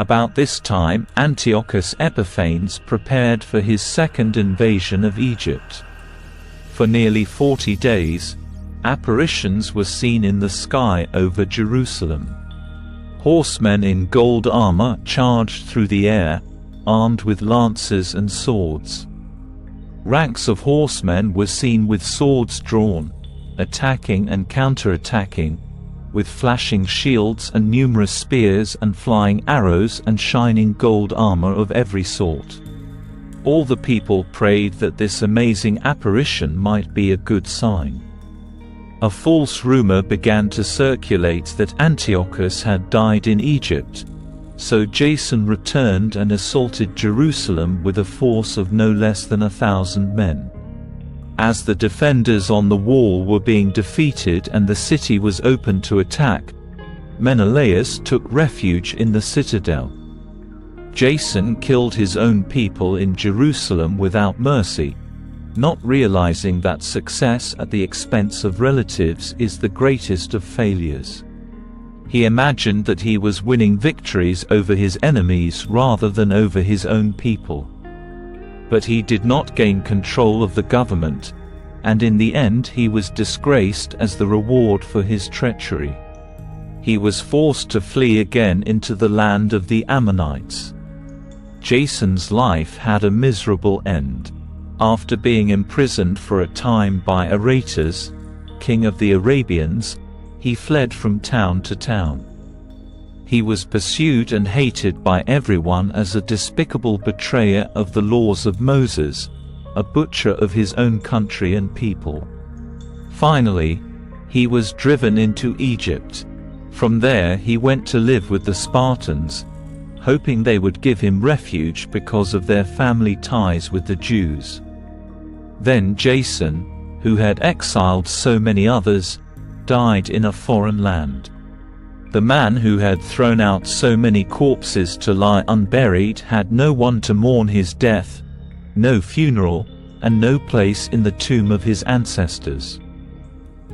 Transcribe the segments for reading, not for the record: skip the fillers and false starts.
About this time, Antiochus Epiphanes prepared for his second invasion of Egypt. For nearly 40 days, apparitions were seen in the sky over Jerusalem. Horsemen in gold armor charged through the air, armed with lances and swords. Ranks of horsemen were seen with swords drawn, attacking and counter-attacking, with flashing shields and numerous spears and flying arrows and shining gold armor of every sort. All the people prayed that this amazing apparition might be a good sign. A false rumor began to circulate that Antiochus had died in Egypt, so Jason returned and assaulted Jerusalem with a force of no less than 1,000 men. As the defenders on the wall were being defeated and the city was open to attack, Menelaus took refuge in the citadel. Jason killed his own people in Jerusalem without mercy, not realizing that success at the expense of relatives is the greatest of failures. He imagined that he was winning victories over his enemies rather than over his own people. But he did not gain control of the government, and in the end he was disgraced as the reward for his treachery. He was forced to flee again into the land of the Ammonites. Jason's life had a miserable end. After being imprisoned for a time by Aretas, king of the Arabians, he fled from town to town. He was pursued and hated by everyone as a despicable betrayer of the laws of Moses, a butcher of his own country and people. Finally, he was driven into Egypt. From there he went to live with the Spartans, hoping they would give him refuge because of their family ties with the Jews. Then Jason, who had exiled so many others, died in a foreign land. The man who had thrown out so many corpses to lie unburied had no one to mourn his death, no funeral, and no place in the tomb of his ancestors.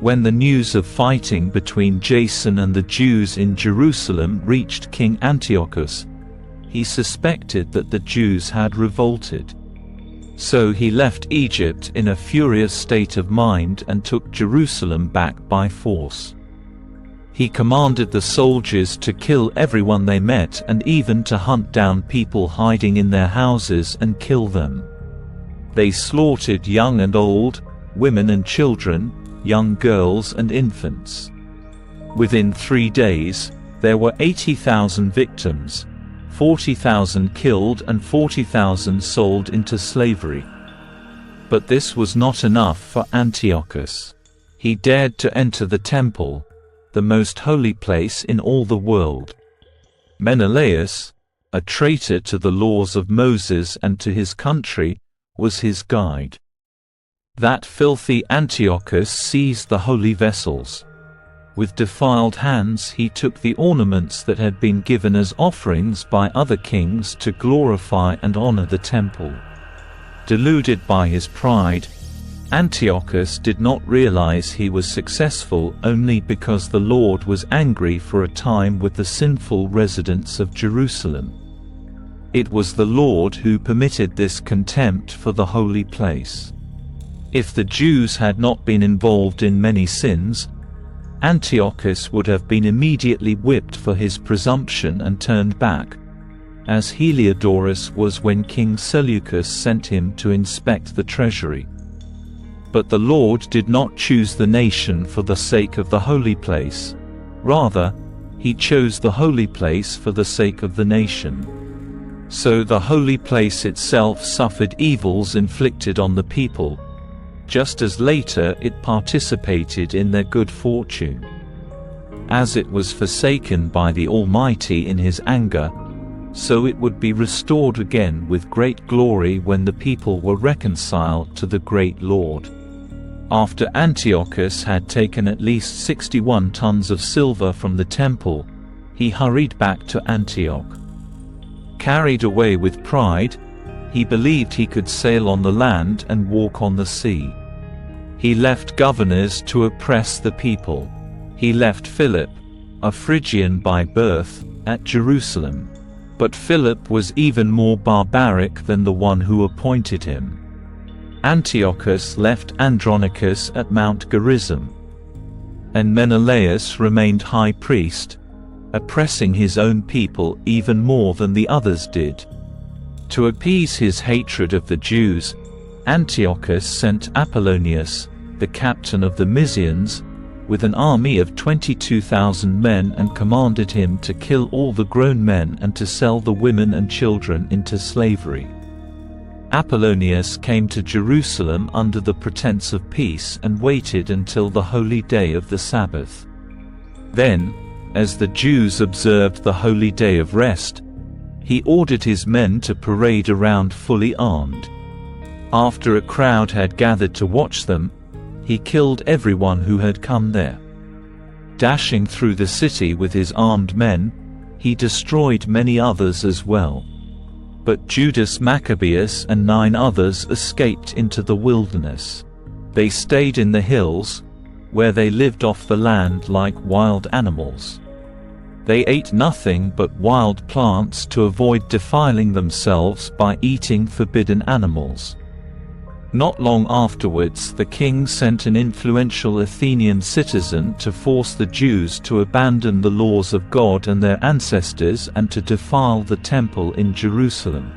When the news of fighting between Jason and the Jews in Jerusalem reached King Antiochus, he suspected that the Jews had revolted. So he left Egypt in a furious state of mind and took Jerusalem back by force. He commanded the soldiers to kill everyone they met and even to hunt down people hiding in their houses and kill them. They slaughtered young and old, women and children, young girls and infants. Within 3 days, there were 80,000 victims, 40,000 killed and 40,000 sold into slavery. But this was not enough for Antiochus. He dared to enter the temple, the most holy place in all the world. Menelaus, a traitor to the laws of Moses and to his country, was his guide. That filthy Antiochus seized the holy vessels. With defiled hands he took the ornaments that had been given as offerings by other kings to glorify and honor the temple. Deluded by his pride, Antiochus did not realize he was successful only because the Lord was angry for a time with the sinful residents of Jerusalem. It was the Lord who permitted this contempt for the holy place. If the Jews had not been involved in many sins, Antiochus would have been immediately whipped for his presumption and turned back, as Heliodorus was when King Seleucus sent him to inspect the treasury. But the Lord did not choose the nation for the sake of the holy place. Rather, he chose the holy place for the sake of the nation. So the holy place itself suffered evils inflicted on the people, just as later it participated in their good fortune. As it was forsaken by the Almighty in his anger, so it would be restored again with great glory when the people were reconciled to the great Lord. After Antiochus had taken at least 61 tons of silver from the temple, he hurried back to Antioch. Carried away with pride, he believed he could sail on the land and walk on the sea. He left governors to oppress the people. He left Philip, a Phrygian by birth, at Jerusalem. But Philip was even more barbaric than the one who appointed him. Antiochus left Andronicus at Mount Gerizim, and Menelaus remained high priest, oppressing his own people even more than the others did. To appease his hatred of the Jews, Antiochus sent Apollonius, the captain of the Mysians, with an army of 22,000 men and commanded him to kill all the grown men and to sell the women and children into slavery. Apollonius came to Jerusalem under the pretense of peace and waited until the holy day of the Sabbath. Then, as the Jews observed the holy day of rest, he ordered his men to parade around fully armed. After a crowd had gathered to watch them, he killed everyone who had come there. Dashing through the city with his armed men, he destroyed many others as well. But Judas Maccabeus and 9 others escaped into the wilderness. They stayed in the hills, where they lived off the land like wild animals. They ate nothing but wild plants to avoid defiling themselves by eating forbidden animals. Not long afterwards, the king sent an influential Athenian citizen to force the Jews to abandon the laws of God and their ancestors and to defile the temple in Jerusalem.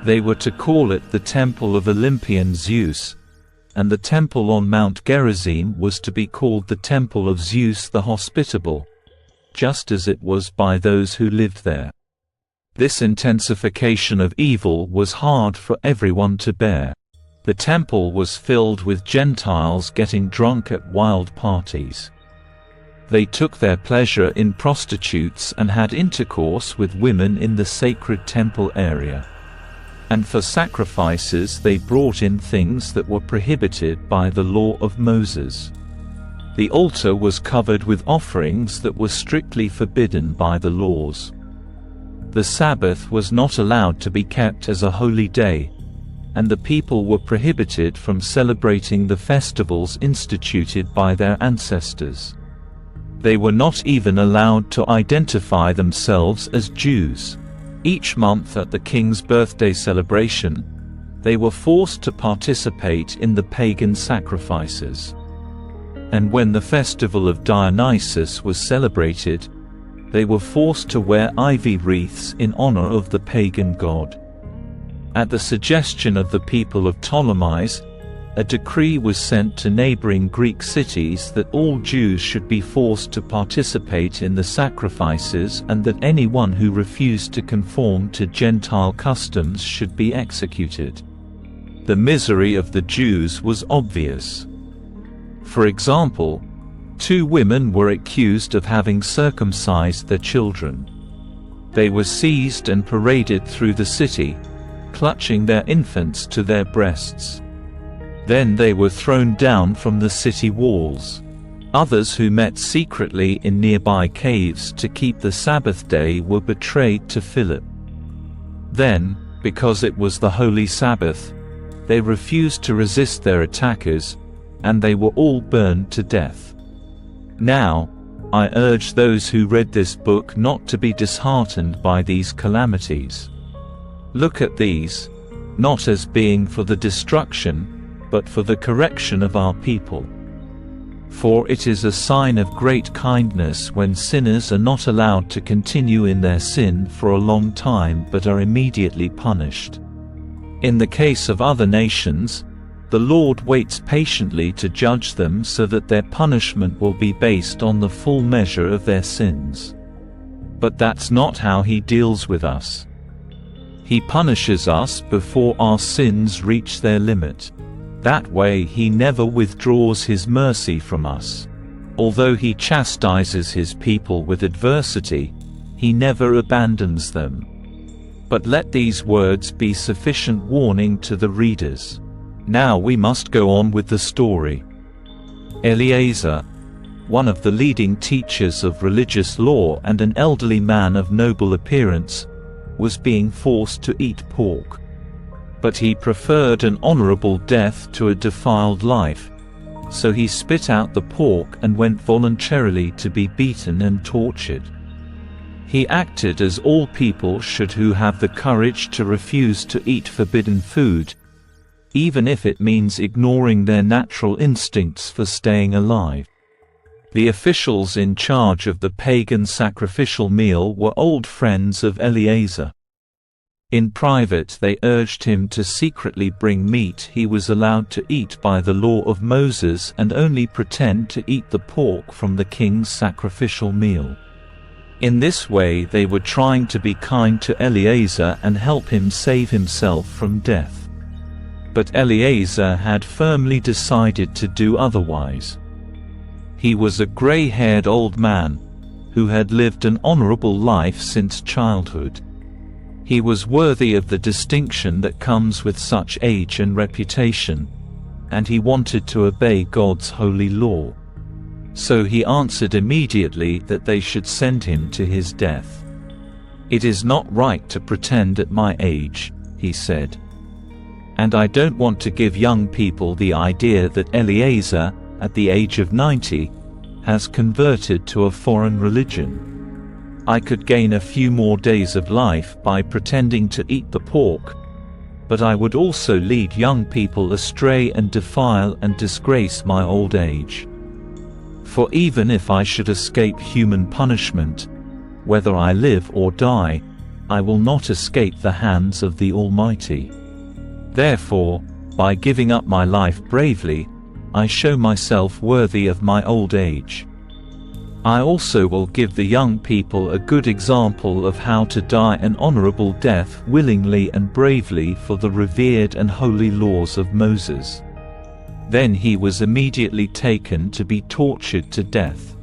They were to call it the Temple of Olympian Zeus, and the temple on Mount Gerizim was to be called the Temple of Zeus the Hospitable, just as it was by those who lived there. This intensification of evil was hard for everyone to bear. The temple was filled with Gentiles getting drunk at wild parties. They took their pleasure in prostitutes and had intercourse with women in the sacred temple area. And for sacrifices they brought in things that were prohibited by the law of Moses. The altar was covered with offerings that were strictly forbidden by the laws. The Sabbath was not allowed to be kept as a holy day, and the people were prohibited from celebrating the festivals instituted by their ancestors. They were not even allowed to identify themselves as Jews. Each month at the king's birthday celebration, they were forced to participate in the pagan sacrifices. And when the festival of Dionysus was celebrated, they were forced to wear ivy wreaths in honor of the pagan god. At the suggestion of the people of Ptolemais, a decree was sent to neighboring Greek cities that all Jews should be forced to participate in the sacrifices and that anyone who refused to conform to Gentile customs should be executed. The misery of the Jews was obvious. For example, 2 women were accused of having circumcised their children. They were seized and paraded through the city, clutching their infants to their breasts. Then they were thrown down from the city walls. Others who met secretly in nearby caves to keep the Sabbath day were betrayed to Philip. Then, because it was the holy Sabbath, they refused to resist their attackers, and they were all burned to death. Now, I urge those who read this book not to be disheartened by these calamities. Look at these, not as being for the destruction, but for the correction of our people. For it is a sign of great kindness when sinners are not allowed to continue in their sin for a long time but are immediately punished. In the case of other nations, the Lord waits patiently to judge them so that their punishment will be based on the full measure of their sins. But that's not how He deals with us. He punishes us before our sins reach their limit. That way He never withdraws His mercy from us. Although He chastises His people with adversity, He never abandons them. But let these words be sufficient warning to the readers. Now we must go on with the story. Eleazar, one of the leading teachers of religious law and an elderly man of noble appearance, was being forced to eat pork. But he preferred an honorable death to a defiled life, so he spit out the pork and went voluntarily to be beaten and tortured. He acted as all people should who have the courage to refuse to eat forbidden food, even if it means ignoring their natural instincts for staying alive. The officials in charge of the pagan sacrificial meal were old friends of Eleazar. In private they urged him to secretly bring meat he was allowed to eat by the law of Moses and only pretend to eat the pork from the king's sacrificial meal. In this way they were trying to be kind to Eleazar and help him save himself from death. But Eleazar had firmly decided to do otherwise. He was a gray-haired old man, who had lived an honorable life since childhood. He was worthy of the distinction that comes with such age and reputation, and he wanted to obey God's holy law. So he answered immediately that they should send him to his death. "It is not right to pretend at my age," he said. "And I don't want to give young people the idea that Eleazar, at the age of 90, has converted to a foreign religion. I could gain a few more days of life by pretending to eat the pork, but I would also lead young people astray and defile and disgrace my old age. For even if I should escape human punishment, whether I live or die, I will not escape the hands of the Almighty. Therefore, by giving up my life bravely, I show myself worthy of my old age. I also will give the young people a good example of how to die an honorable death willingly and bravely for the revered and holy laws of Moses." Then he was immediately taken to be tortured to death.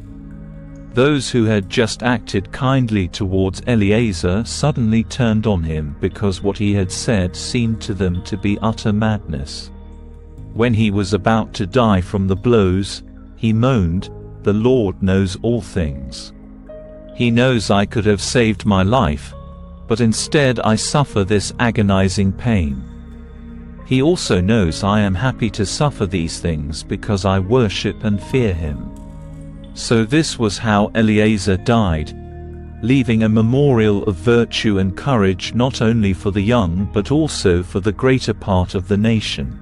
Those who had just acted kindly towards Eleazar suddenly turned on him because what he had said seemed to them to be utter madness. When he was about to die from the blows, he moaned, "The Lord knows all things. He knows I could have saved my life, but instead I suffer this agonizing pain. He also knows I am happy to suffer these things because I worship and fear him." So this was how Eleazar died, leaving a memorial of virtue and courage not only for the young but also for the greater part of the nation.